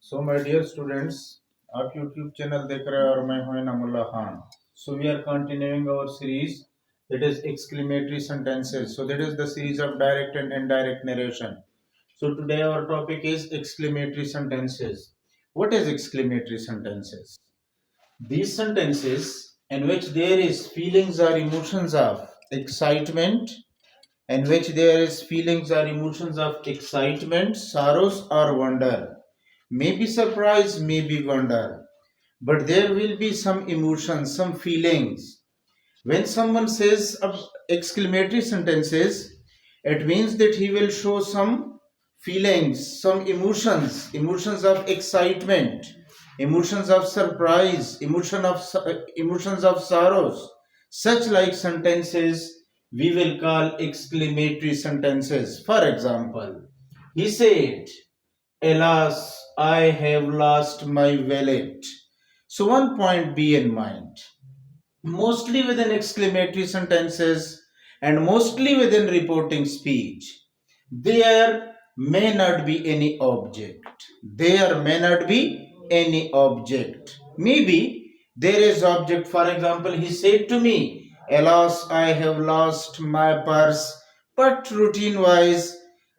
So my dear students, आप YouTube channel देख रहे हैं और मैं हूं Inamullah Khan. So we are continuing our series that is exclamatory sentences. So that is the series of direct and indirect narration. So today our topic is exclamatory sentences. What is exclamatory sentences? These sentences in which there is feelings or emotions of excitement, sorrows or wonder, maybe surprise, maybe wonder, but there will be some emotions, some feelings. When someone says exclamatory sentences, it means that he will show some feelings, some emotions of excitement, emotions of surprise, emotions of sorrows. Such like sentences we will call exclamatory sentences. For example, he said, "Alas, I have lost my wallet." So one point be in mind, mostly within exclamatory sentences and mostly within reporting speech, there may not be any object. There may not be any object. Maybe there is object. For example, he said to me, "Alas, I have lost my purse." But routine wise,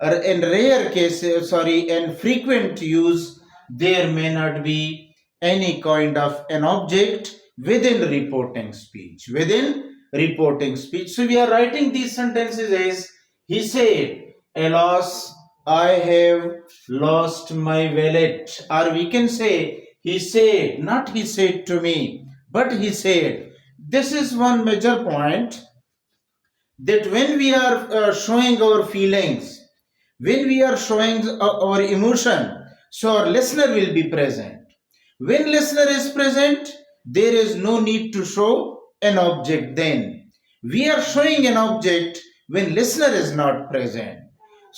or in rare cases, in frequent use, there may not be any kind of an object within reporting speech. So we are writing these sentences as he said, "Alas, I have lost my wallet." Or we can say, he said, not he said to me, but he said. This is one major point, that when we are showing our feelings, when we are showing our emotion, so our listener will be present. When listener is present, there is no need to show an object then. We are showing an object when listener is not present.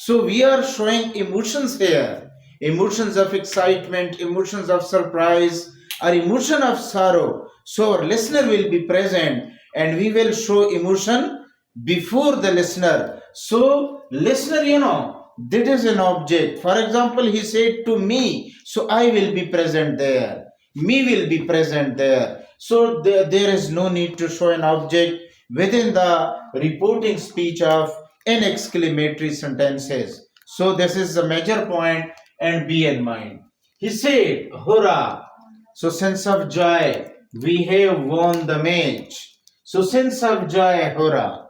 So we are showing emotions here, emotions of excitement, emotions of surprise, or emotion of sorrow. So our listener will be present and we will show emotion before the listener. So listener, that is an object. For example, he said to me, so I will be present there. Me will be present there. So there is no need to show an object within the reporting speech of an exclamatory sentences. So this is a major point and be in mind. He said, hurrah. So sense of joy, we have won the match. So sense of joy, hurrah.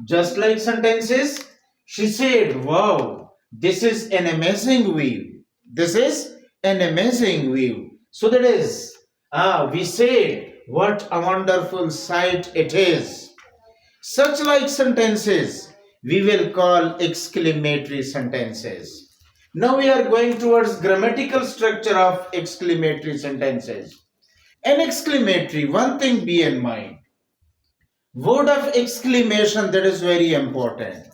Just like sentences, she said, wow, this is an amazing view. This is an amazing view. So that is, we said, what a wonderful sight it is. Such like sentences we will call exclamatory sentences. Now we are going towards grammatical structure of exclamatory sentences. An exclamatory, one thing be in mind, word of exclamation, that is very important.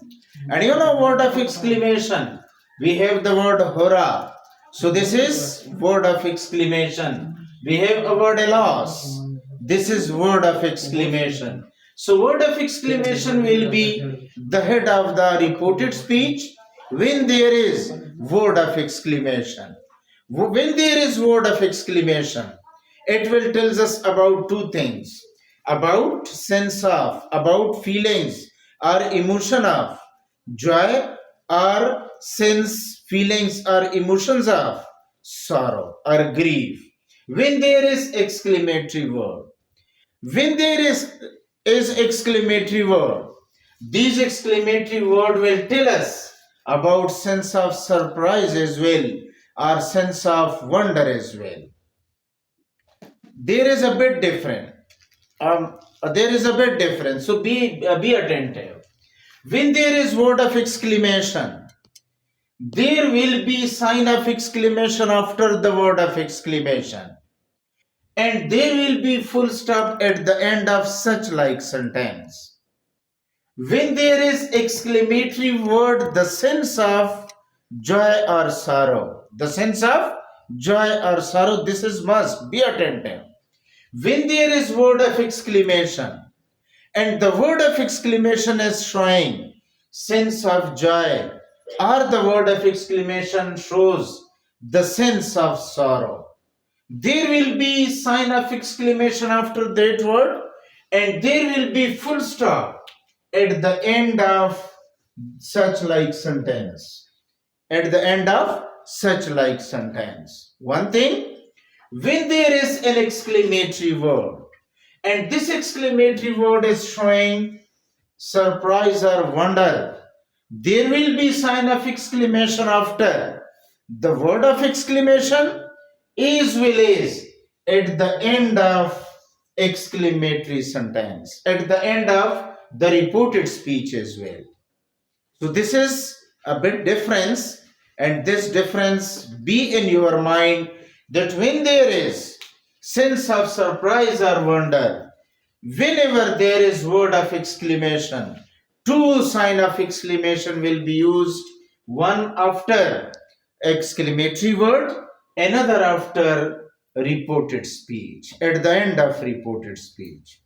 And word of exclamation, we have the word hurrah. So this is word of exclamation. We have a word alas. This is word of exclamation. So word of exclamation will be the head of the reported speech when there is word of exclamation. When there is word of exclamation, it will tell us about two things, about sense of, about feelings or emotion of joy, or sense, feelings or emotions of sorrow or grief. When there is exclamatory word, when there is exclamatory word, these exclamatory word will tell us about sense of surprise as well, or sense of wonder as well. There is a bit different. There is a bit different. So be attentive. When there is word of exclamation, there will be sign of exclamation after the word of exclamation, and there will be full stop at the end of such like sentence. When there is exclamatory word, the sense of joy or sorrow, the sense of joy or sorrow, this is must be attentive. When there is word of exclamation and the word of exclamation is showing sense of joy, or the word of exclamation shows the sense of sorrow. There will be sign of exclamation after that word, and there will be full stop at the end of such like sentence. At the end of such like sentence. One thing, when there is an exclamatory word, and this exclamatory word is showing surprise or wonder, there will be sign of exclamation after the word of exclamation as well as at the end of exclamatory sentence, at the end of the reported speech as well. So this is a bit difference, and this difference be in your mind that when there is sense of surprise or wonder, whenever there is word of exclamation, two sign of exclamation will be used, one after exclamatory word, another after reported speech, at the end of reported speech.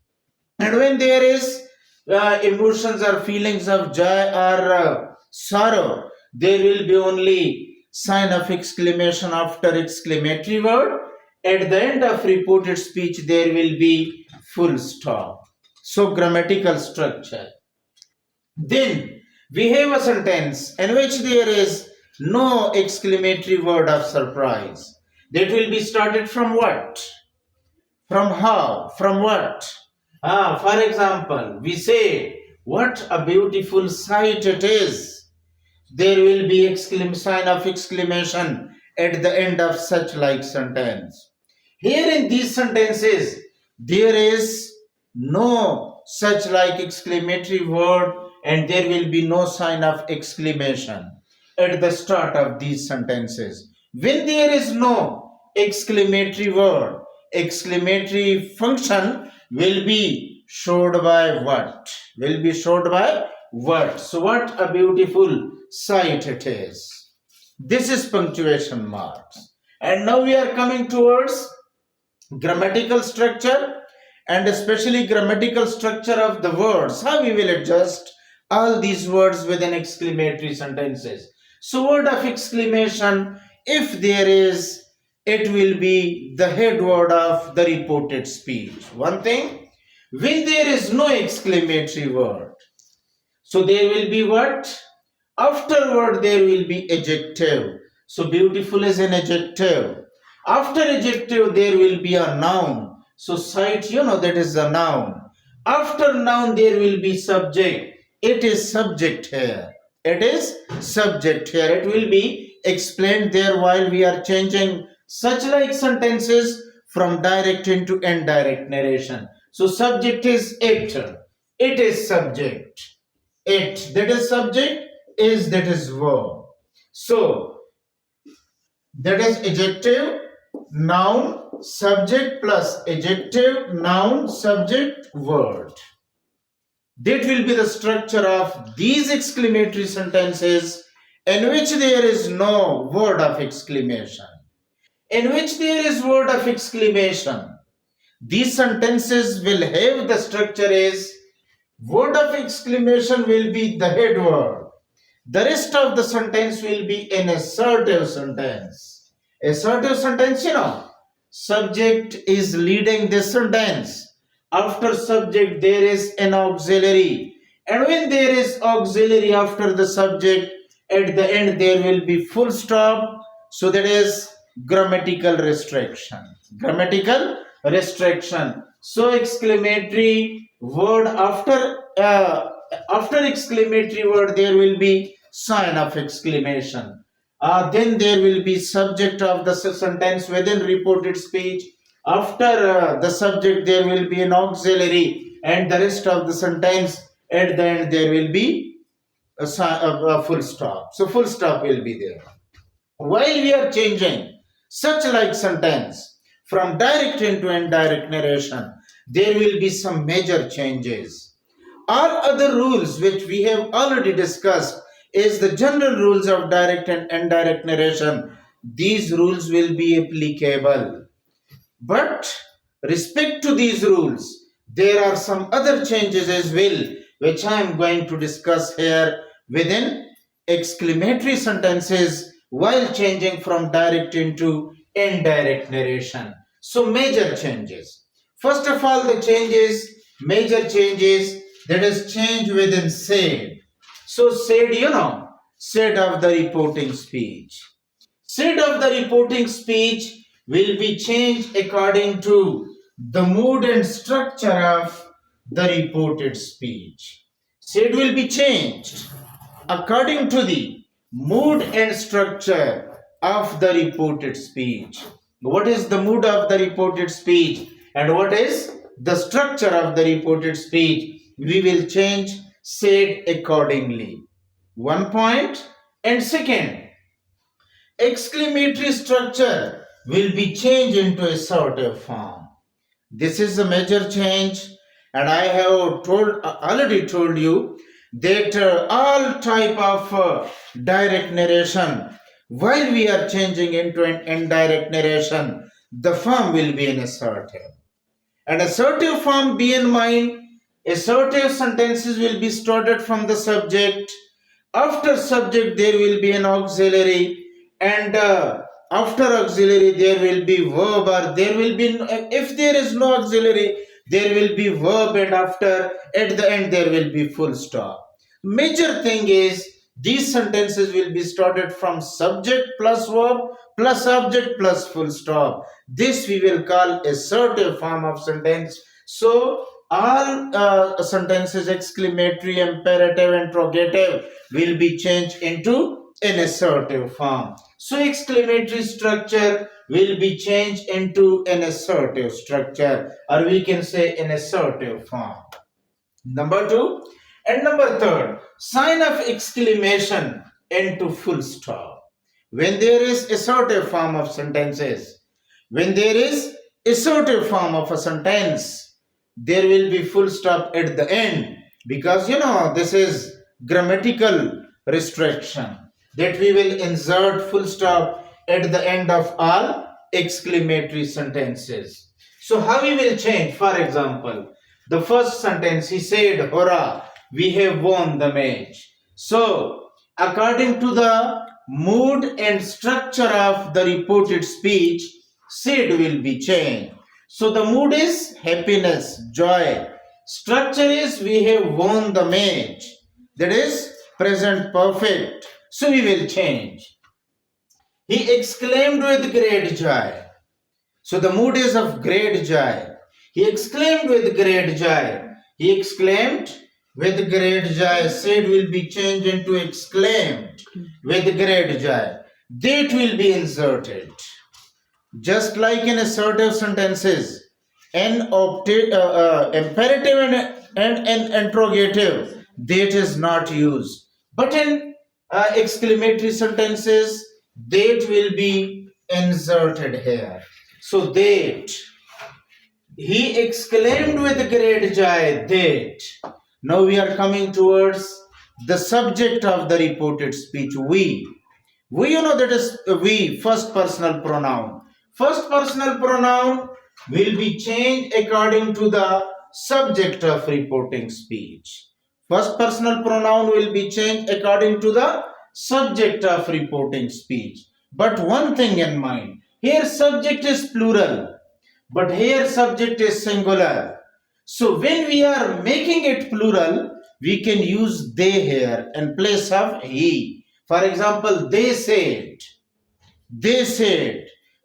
And when there is emotions or feelings of joy or sorrow, there will be only sign of exclamation after exclamatory word. At the end of reported speech, there will be full stop. So grammatical structure. Then we have a sentence in which there is no exclamatory word of surprise. That will be started from what? From how? From what? For example, we say, what a beautiful sight it is. There will be sign of exclamation at the end of such like sentence. Here in these sentences, there is no such like exclamatory word and there will be no sign of exclamation at the start of these sentences. When there is no exclamatory word, exclamatory function will be showed by what? Will be showed by what? So what a beautiful sight it is. This is punctuation marks. And now we are coming towards grammatical structure and especially grammatical structure of the words. How we will adjust all these words within exclamatory sentences. So word of exclamation, if there is, it will be the head word of the reported speech. One thing, when there is no exclamatory word, so there will be what? Afterward there will be adjective. So beautiful is an adjective. After adjective there will be a noun. So sight, that is a noun. After noun there will be subject. It is subject here. It is subject here. It will be explained there while we are changing such like sentences from direct into indirect narration. So subject is it. It is subject. It, that is subject, is, that is verb. So that is adjective, noun, subject plus adjective, noun, subject, word. That will be the structure of these exclamatory sentences in which there is no word of exclamation. In which there is word of exclamation, these sentences will have the structure as word of exclamation will be the head word. The rest of the sentence will be an assertive sentence. Assertive sentence, subject is leading this sentence. After subject, there is an auxiliary. And when there is auxiliary after the subject, at the end there will be full stop. So that is grammatical restriction. Grammatical restriction. So exclamatory word after exclamatory word there will be sign of exclamation. Then there will be subject of the sentence within reported speech. After the subject there will be an auxiliary and the rest of the sentence at the end there will be a full stop. So full stop will be there. While we are changing such like sentence from direct into indirect narration, there will be some major changes. All other rules which we have already discussed is the general rules of direct and indirect narration. These rules will be applicable. But respect to these rules, there are some other changes as well, which I am going to discuss here within exclamatory sentences while changing from direct into indirect narration. So major changes. First of all, the changes, major changes, that is change within said. So said, said of the reporting speech. Said of the reporting speech will be changed according to the mood and structure of the reported speech. Said will be changed according to the mood and structure of the reported speech. What is the mood of the reported speech and what is the structure of the reported speech? We will change said accordingly. One point. And second, exclamatory structure will be changed into assertive form. This is a major change, and I have already told you that all type of direct narration, while we are changing into an indirect narration, the form will be an assertive. And assertive form, be in mind, assertive sentences will be started from the subject. After subject, there will be an auxiliary, and after auxiliary, there will be verb, or there will be, if there is no auxiliary, there will be verb, and after, at the end, there will be full stop. Major thing is, these sentences will be started from subject plus verb plus object plus full stop. This we will call assertive form of sentence. So all sentences, exclamatory, imperative, interrogative, will be changed into an assertive form. So exclamatory structure will be changed into an assertive structure, or we can say an assertive form. Number two. And number third, sign of exclamation into full stop. When there is assertive form of sentences, when there is assertive form of a sentence, there will be full stop at the end, because this is grammatical restriction, that we will insert full stop at the end of all exclamatory sentences. So how we will change? For example, the first sentence, he said, "Hurrah, we have won the match." So, according to the mood and structure of the reported speech, said will be changed. So, the mood is happiness, joy. Structure is we have won the match. That is present perfect. So, we will change. He exclaimed with great joy. So, the mood is of great joy. He exclaimed with great joy. He exclaimed with great joy. Said will be changed into exclaimed with great joy. That will be inserted. Just like in assertive sentences, an imperative and an interrogative, that is not used. But in exclamatory sentences, that will be inserted here. So that. He exclaimed with great joy that. Now we are coming towards the subject of the reported speech. We, that is we, first personal pronoun. First personal pronoun will be changed according to the subject of reporting speech. First personal pronoun will be changed according to the subject of reporting speech. But one thing in mind, here subject is plural, but here subject is singular. So when we are making it plural, we can use they here in place of he. For example, they said,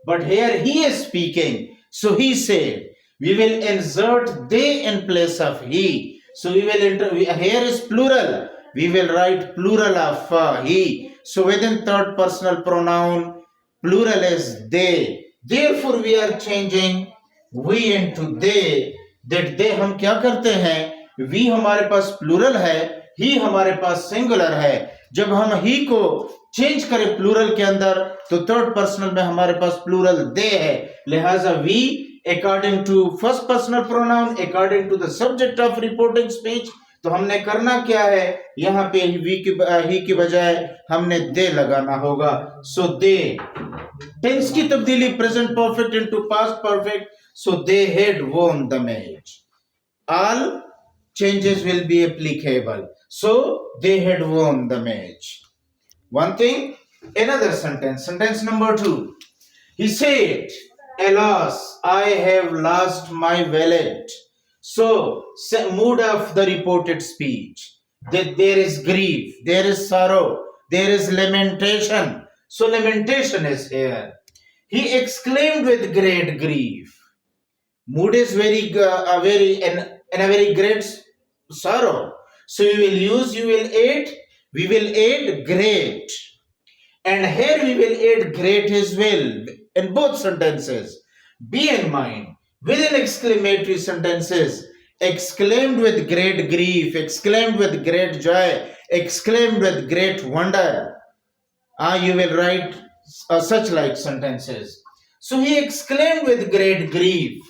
but here he is speaking, so he said. We will insert they in place of he. So we will here is plural. We will write plural of he. So within third personal pronoun, plural is they. Therefore, we are changing we into they. That they हम क्या करते हैं? We हमारे पास plural है, ही हमारे पास singular है. जब हम ही को चेंज करें प्लूरल के अंदर, तो थर्ड पर्सनल में हमारे पास प्लूरल दे है. लिहाजा we according to first personal pronoun, according to the subject of reporting speech, तो हमने करना क्या है? यहाँ पे ही की बजाय हमने दे लगाना होगा. सो दे. टेंस की तब्दीली present perfect into past perfect. So they had won the match. All changes will be applicable. So they had won the match. One thing, Another sentence, sentence number 2. He said, "Alas, I have lost my wallet." So, mood of the reported speech, that there is grief, there is sorrow, there is lamentation. So, lamentation is here. He exclaimed with great grief. Mood is in a very great sorrow. So, we will add great. And here we will add great as well in both sentences. Be in mind, within exclamatory sentences, exclaimed with great grief, exclaimed with great joy, exclaimed with great wonder. You will write such like sentences. So he exclaimed with great grief.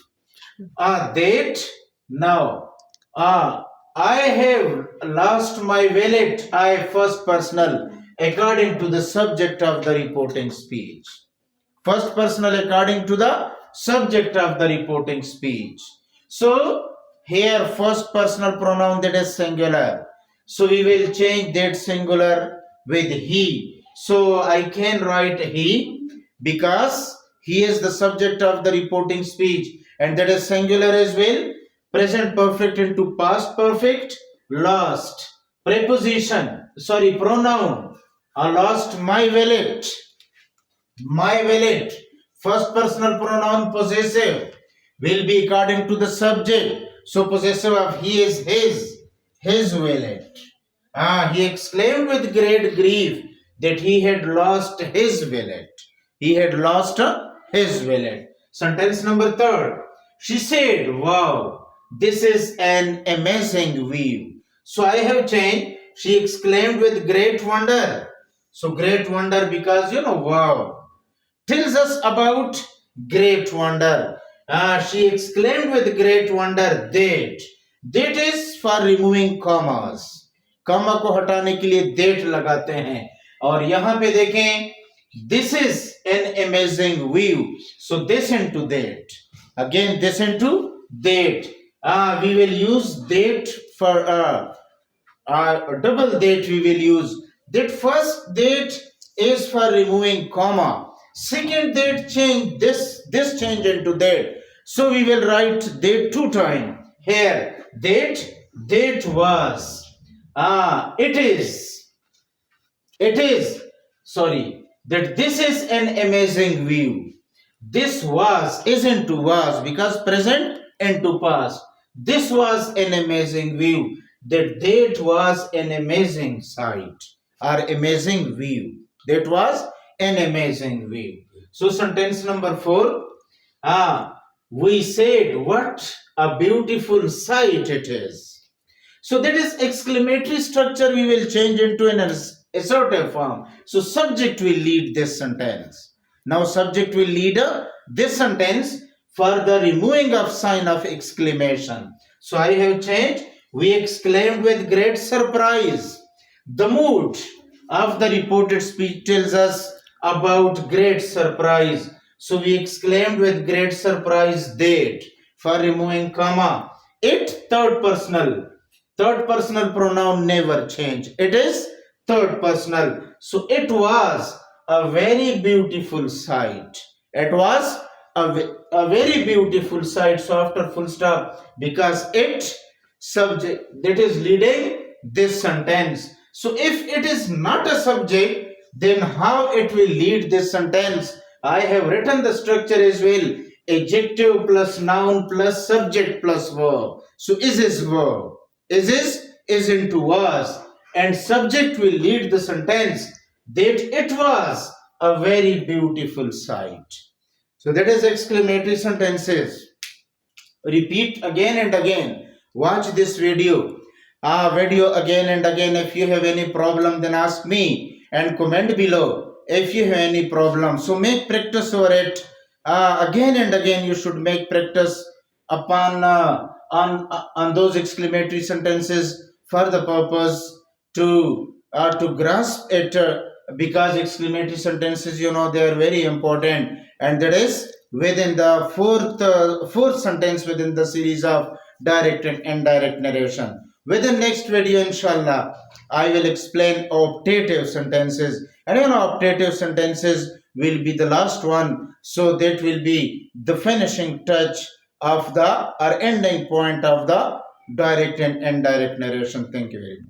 That now, I have lost my wallet. I first personal according to the subject of the reporting speech. First personal according to the subject of the reporting speech. So here first personal pronoun, that is singular. So we will change that singular with he. So I can write he because he is the subject of the reporting speech, and that is singular as well. Present perfect into past perfect. Lost. Pronoun. I lost my wallet. My wallet. First personal pronoun possessive will be according to the subject. So possessive of he is his wallet. He exclaimed with great grief that he had lost his wallet. He had lost his wallet. Sentence number 3. She said, "Wow, this is an amazing view." So I have changed. She exclaimed with great wonder. So great wonder because wow tells us about great wonder. She exclaimed with great wonder that. That is for removing commas. Comma को हटाने के लिए that लगाते हैं. और यहाँ पे देखें, this is an amazing view. So this into that. Again this into that. We will use that for double that we will use. That first that is for removing comma. Second that change this change into that. So we will write that 2 times. Here that was. It is that this is an amazing view. This was is into was because present into past. This was an amazing view. That was an amazing sight or amazing view. That was an amazing view. So sentence number 4. We said, "What a beautiful sight it is." So that is exclamatory structure we will change into an assertive form. So subject will lead this sentence. Now subject will lead this sentence for the removing of sign of exclamation. So I have changed. We exclaimed with great surprise. The mood of the reported speech tells us about great surprise. So we exclaimed with great surprise that for removing comma. It third personal. Third personal pronoun never change. It is third personal. So it was a very beautiful sight. It was a very beautiful sight. So after full stop, because it subject that is leading this sentence. So if it is not a subject, then how it will lead this sentence? I have written the structure as well. Adjective plus noun plus subject plus verb. So is verb. Is into was, and subject will lead the sentence that it was a very beautiful sight. So that is exclamatory sentences. Repeat again and again. Watch this video again and again. If you have any problem, then ask me and comment below if you have any problem. So make practice over it. Again and again you should make practice upon on those exclamatory sentences for the purpose to grasp it, because exclamatory sentences they are very important, and that is within the fourth sentence within the series of direct and indirect narration. Within next video, inshallah, I will explain optative sentences. And optative sentences will be the last one, so that will be the finishing touch of the or ending point of the direct and indirect narration. Thank you very much.